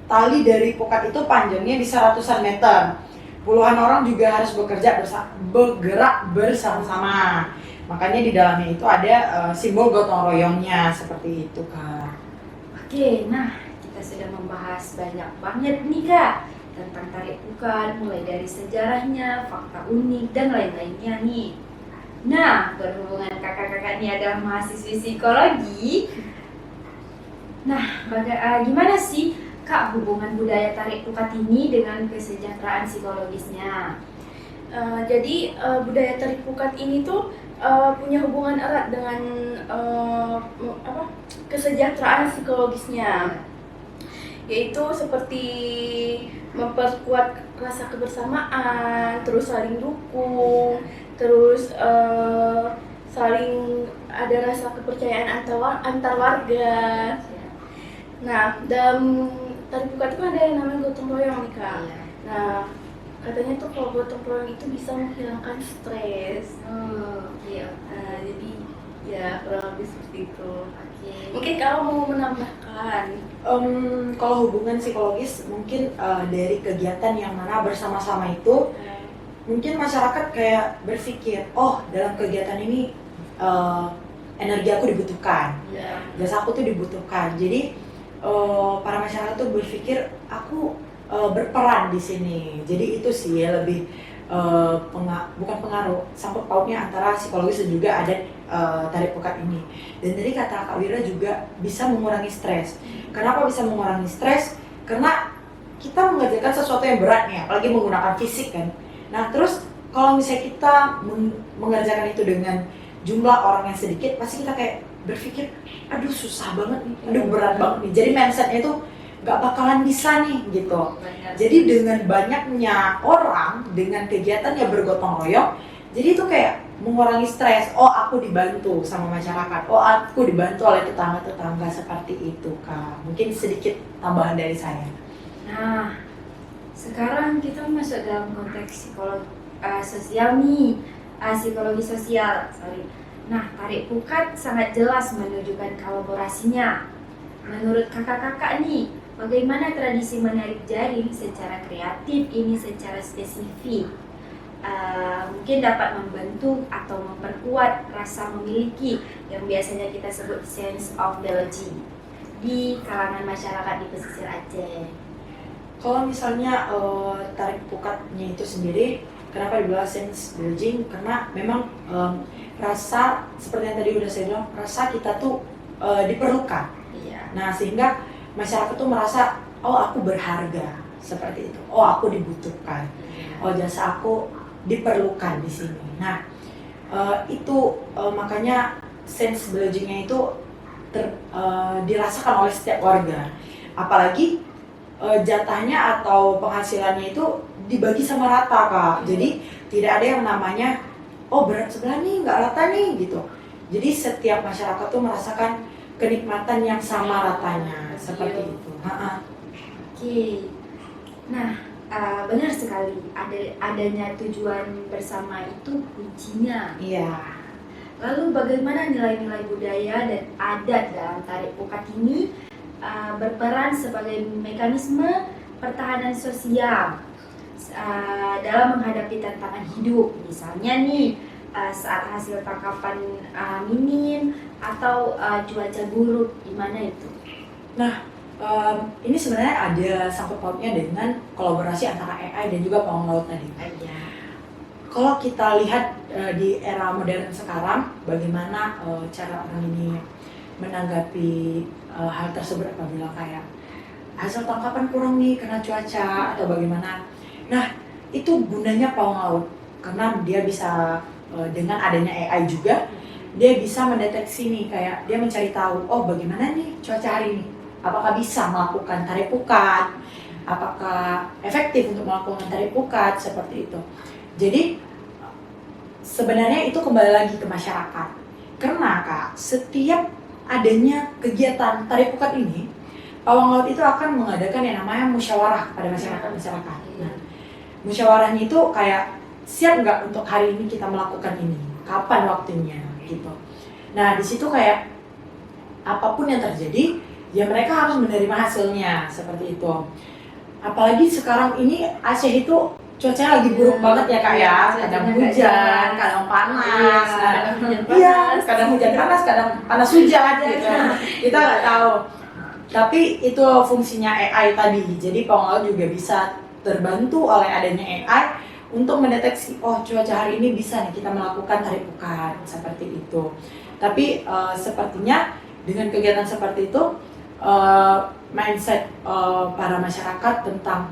tali dari pukat itu panjangnya bisa ratusan meter. Puluhan orang juga harus bergerak bersama-sama. Makanya di dalamnya itu ada simbol gotong royongnya seperti itu Kak. Oke, nah kita sudah membahas banyak banget nih Kak tentang tarik pukat, mulai dari sejarahnya, fakta unik dan lain-lainnya nih. Nah, berhubungan kakak-kakak ini adalah mahasiswi psikologi. Nah, gimana sih Kak hubungan budaya tarik pukat ini dengan kesejahteraan psikologisnya? Budaya tari pukat ini tuh punya hubungan erat dengan kesejahteraan psikologisnya, yaitu seperti memperkuat rasa kebersamaan, terus saling dukung, terus saling ada rasa kepercayaan antar warga. Nah, dalam tari pukat itu ada yang namanya gotong royong nih Kak. Iya. Nah, katanya tuh kalau gotong royong itu bisa menghilangkan stres. Iya. Jadi ya kurang lebih seperti itu. Oke. Mungkin kalau mau menambahkan. Kalau hubungan psikologis mungkin dari kegiatan yang mana bersama-sama itu mungkin masyarakat kayak berpikir, oh dalam kegiatan ini energi aku dibutuhkan, Ya. jasa aku tuh dibutuhkan. Jadi para masyarakat tuh berpikir aku berperan di sini. Jadi itu sih ya lebih bukan pengaruh, sangkut pautnya antara psikologis dan juga adat tari pukat ini. Dan tadi kata Kak Wira juga bisa mengurangi stres. Kenapa bisa mengurangi stres? Karena kita mengerjakan sesuatu yang berat nih, apalagi menggunakan fisik kan. Nah terus kalau misalnya kita mengerjakan itu dengan jumlah orang yang sedikit, pasti kita kayak berpikir, aduh susah banget nih, aduh berat banget nih. Jadi mindsetnya itu gak bakalan bisa nih gitu. Jadi dengan banyaknya orang, dengan kegiatan yang bergotong royong, jadi itu kayak mengurangi stres. Oh aku dibantu sama masyarakat, oh aku dibantu oleh tetangga-tetangga, seperti itu Kak. Mungkin sedikit tambahan dari saya. Nah, sekarang kita masuk dalam konteks sosial nih, psikologi sosial, sorry. Nah, tari pukat sangat jelas menunjukkan kolaborasinya. Menurut kakak-kakak nih, bagaimana tradisi menarik jaring secara kreatif ini secara spesifik mungkin dapat membentuk atau memperkuat rasa memiliki yang biasanya kita sebut sense of belonging di kalangan masyarakat di pesisir Aceh. Kalau misalnya tarik pukatnya itu sendiri, kenapa dibilang sense belonging? Karena memang rasa, seperti yang tadi udah saya bilang, rasa kita tuh diperlukan. Iya. Nah sehingga masyarakat tuh merasa, oh aku berharga, seperti itu. Oh aku dibutuhkan. Oh jasa aku diperlukan di sini. Nah itu makanya sense belongingnya itu dirasakan oleh setiap warga. Apalagi jatahnya atau penghasilannya itu dibagi sama rata Kak. Jadi tidak ada yang namanya oh berat sebelah nih nggak rata nih gitu. Jadi setiap masyarakat tuh merasakan kenikmatan yang sama ratanya, seperti itu. Oke. Nah, benar sekali. Adanya tujuan bersama itu kuncinya. Iya. Lalu bagaimana nilai-nilai budaya dan adat dalam tari pukat ini berperan sebagai mekanisme pertahanan sosial dalam menghadapi tantangan hidup, misalnya nih saat hasil tangkapan minim atau cuaca buruk, gimana itu? Nah ini sebenarnya ada sangkut pautnya dengan kolaborasi antara AI dan juga pawang laut tadi. Iya. Kalau kita lihat di era modern sekarang, bagaimana cara orang ini menanggapi hal tersebut apabila kayak hasil tangkapan kurang nih karena cuaca atau bagaimana. Nah, itu gunanya pawang laut karena dia bisa dengan adanya AI juga dia bisa mendeteksi nih, kayak dia mencari tahu, oh bagaimana nih cuaca hari ini, apakah bisa melakukan tari pukat, apakah efektif untuk melakukan tari pukat, seperti itu. Jadi sebenarnya itu kembali lagi ke masyarakat, karena Kak, setiap adanya kegiatan tari pukat ini, pawang laut itu akan mengadakan yang namanya musyawarah pada masyarakat. Nah, musyawarahnya itu kayak siap nggak untuk hari ini kita melakukan ini, kapan waktunya, gitu. Nah di situ kayak apapun yang terjadi, ya mereka harus menerima hasilnya, seperti itu. Apalagi sekarang ini Aceh itu cuacanya lagi buruk banget ya Kak ya, kadang hujan, kadang panas, kadang hujan panas, kadang panas hujan gitu. Kita nggak tahu. Tapi itu fungsinya AI tadi, jadi pawang laut juga bisa terbantu oleh adanya AI untuk mendeteksi, oh cuaca hari ini bisa nih kita melakukan tari pukat, seperti itu. Tapi sepertinya dengan kegiatan seperti itu, mindset para masyarakat tentang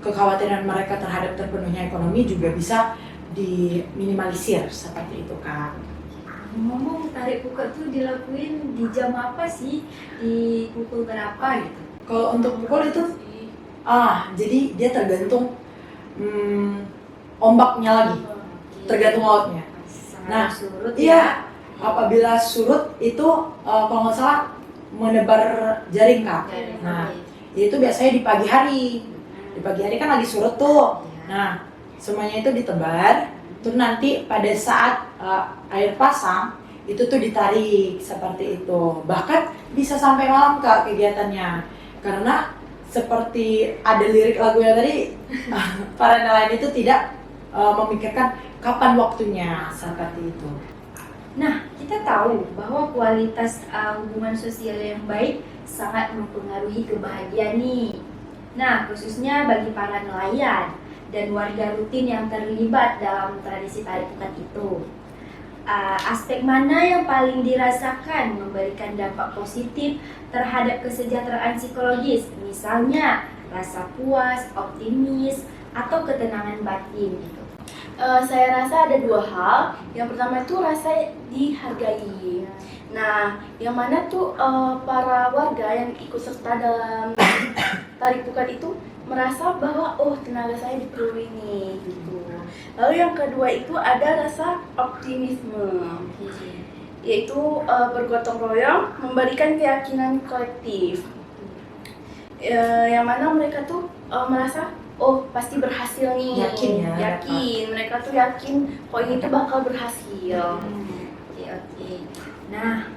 kekhawatiran mereka terhadap terpenuhnya ekonomi juga bisa diminimalisir seperti itu Kak. Ngomong tarik pukat tuh dilakuin di jam apa sih? Di pukul berapa gitu? Kalau untuk pukul itu jadi dia tergantung ombaknya lagi, tergantung lautnya. Nah, Surut Iya, apabila surut itu kalau nggak salah menebar jaring Kak. Nah, itu biasanya di pagi hari. Di pagi hari kan lagi surut tuh. Nah, semuanya itu ditebar. Terus nanti pada saat air pasang itu tuh ditarik seperti itu. Bahkan bisa sampai malam Kak kegiatannya. Karena seperti ada lirik lagunya tadi, para nelayan itu tidak memikirkan kapan waktunya seperti itu. Nah, kita tahu bahwa kualitas hubungan sosial yang baik sangat mempengaruhi kebahagiaan nih. Nah, khususnya bagi para nelayan dan warga rutin yang terlibat dalam tradisi tarik pukat itu. Aspek mana yang paling dirasakan memberikan dampak positif terhadap kesejahteraan psikologis? Misalnya, rasa puas, optimis, atau ketenangan batin gitu. Saya rasa ada dua hal. Yang pertama itu rasa dihargai. Nah, yang mana tuh para warga yang ikut serta dalam tarik pukat itu merasa bahwa tenaga saya diperlukan nih gitu. Lalu yang kedua itu ada rasa optimisme, yaitu bergotong royong memberikan keyakinan kolektif. Yang mana mereka tuh merasa pasti berhasil nih. Yakin. Mereka tuh yakin ini tuh bakal berhasil. Oke. Nah,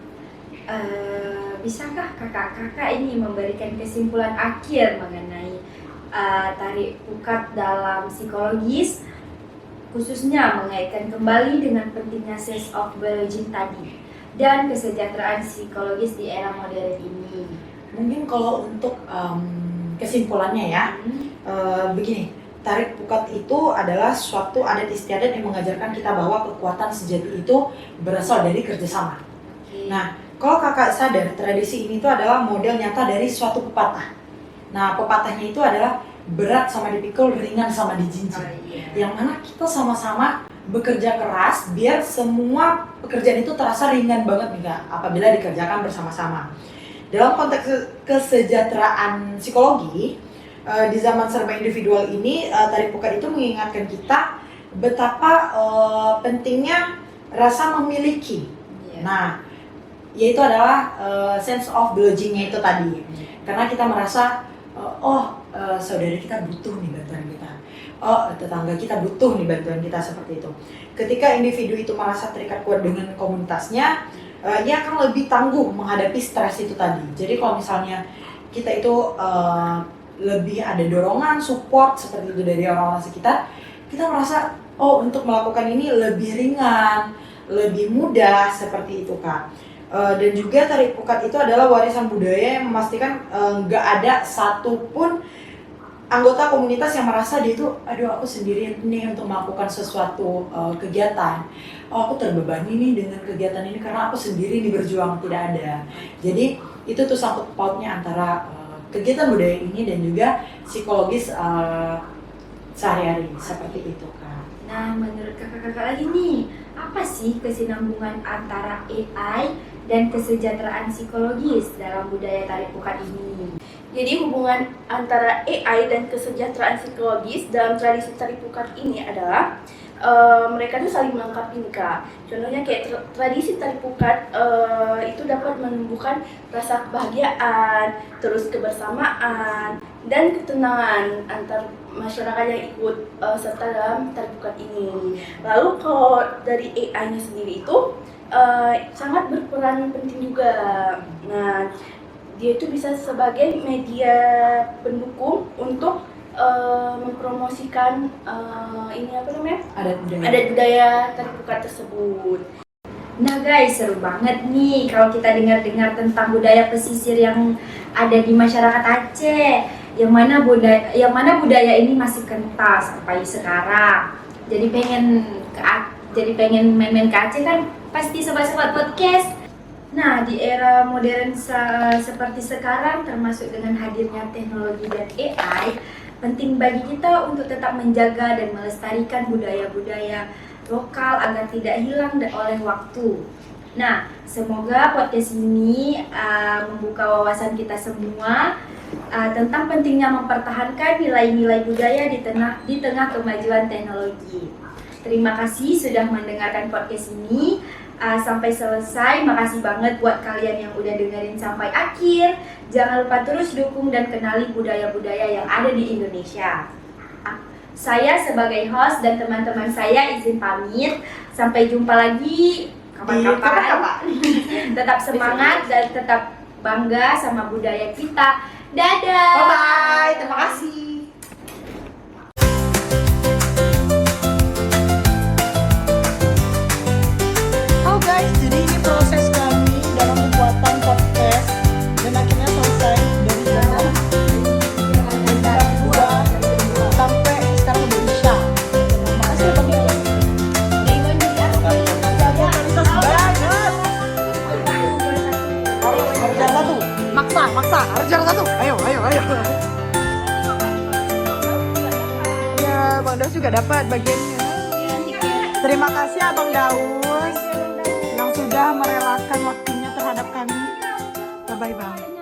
bisakah kakak-kakak ini memberikan kesimpulan akhir mengenai tarik pukat dalam psikologis, khususnya mengaitkan kembali dengan pentingnya sense of belonging tadi dan kesejahteraan psikologis di era modern ini? Mungkin kalau untuk kesimpulannya ya, begini, tarik pukat itu adalah suatu adat istiadat yang mengajarkan kita bahwa kekuatan sejati itu berasal dari kerjasama. Nah, kalau kakak sadar, tradisi ini itu adalah model nyata dari suatu pepatah. Nah, pepatahnya itu adalah berat sama dipikul, ringan sama dijinjing. Yang mana kita sama-sama bekerja keras biar semua pekerjaan itu terasa ringan banget nih Kak, apabila dikerjakan bersama-sama. Dalam konteks kesejahteraan psikologi, di zaman serba individual ini, tarik pukat itu mengingatkan kita betapa pentingnya rasa memiliki. Nah, yaitu adalah sense of belonging-nya itu tadi. Karena kita merasa, saudara kita butuh nih bantuan kita. Tetangga kita butuh nih bantuan kita, seperti itu. Ketika individu itu merasa terikat kuat dengan komunitasnya, dia akan lebih tangguh menghadapi stres itu tadi. Jadi kalau misalnya kita itu lebih ada dorongan, support seperti itu dari orang-orang sekitar, kita merasa untuk melakukan ini lebih ringan, lebih mudah, seperti itu Kak. Dan juga tarik pukat itu adalah warisan budaya yang memastikan nggak ada satupun anggota komunitas yang merasa dia itu, aku sendirian nih untuk melakukan sesuatu kegiatan. Aku terbebani nih dengan kegiatan ini karena aku sendiri nih berjuang, tidak ada. Jadi itu tuh sangkut pautnya antara kegiatan budaya ini dan juga psikologis sehari-hari, seperti itu Kak. Nah, menurut kakak-kakak lagi nih, apa sih kesinambungan antara AI dan kesejahteraan psikologis dalam budaya tarik pukat ini? Jadi hubungan antara AI dan kesejahteraan psikologis dalam tradisi tarik pukat ini adalah mereka tuh saling melengkapi nih Kak. Contohnya kayak tradisi tarik pukat itu dapat menumbuhkan rasa kebahagiaan, terus kebersamaan, dan ketenangan antar masyarakat yang ikut serta dalam tarik pukat ini. Lalu kalau dari AI-nya sendiri itu sangat berperan penting juga. Nah, dia itu bisa sebagai media pendukung untuk mempromosikan adat budaya tarik pukat tersebut. Nah guys, seru banget nih kalau kita dengar-dengar tentang budaya pesisir yang ada di masyarakat Aceh, yang mana budaya ini masih kental sampai sekarang. Jadi pengen main-main ke Aceh kan, pasti sobat-sobat podcast. Nah, di era modern seperti sekarang, termasuk dengan hadirnya teknologi dan AI, penting bagi kita untuk tetap menjaga dan melestarikan budaya-budaya lokal agar tidak hilang oleh waktu. Nah, semoga podcast ini membuka wawasan kita semua tentang pentingnya mempertahankan nilai-nilai budaya di tengah kemajuan teknologi. Terima kasih sudah mendengarkan podcast ini sampai selesai. Makasih banget buat kalian yang udah dengerin sampai akhir. Jangan lupa terus dukung dan kenali budaya-budaya yang ada di Indonesia. Saya sebagai host dan teman-teman saya izin pamit. Sampai jumpa lagi kapan-kapan. Tetap semangat dan tetap bangga sama budaya kita. Dadah. Bye-bye, terima kasih. Halo guys, jadi ini proses kami dalam pembuatan podcast dan akhirnya selesai dari jam 2 sampai sekarang udah Isya. Makasih ya Bang Iwan. Kualitas banget. Harus jalan satu, maksa, harus jalan satu. Ayo. Ya, Bang Daus juga dapat bagiannya. Terima kasih Abang Daus yang sudah merelakan waktunya terhadap kami. Bye-bye Bang.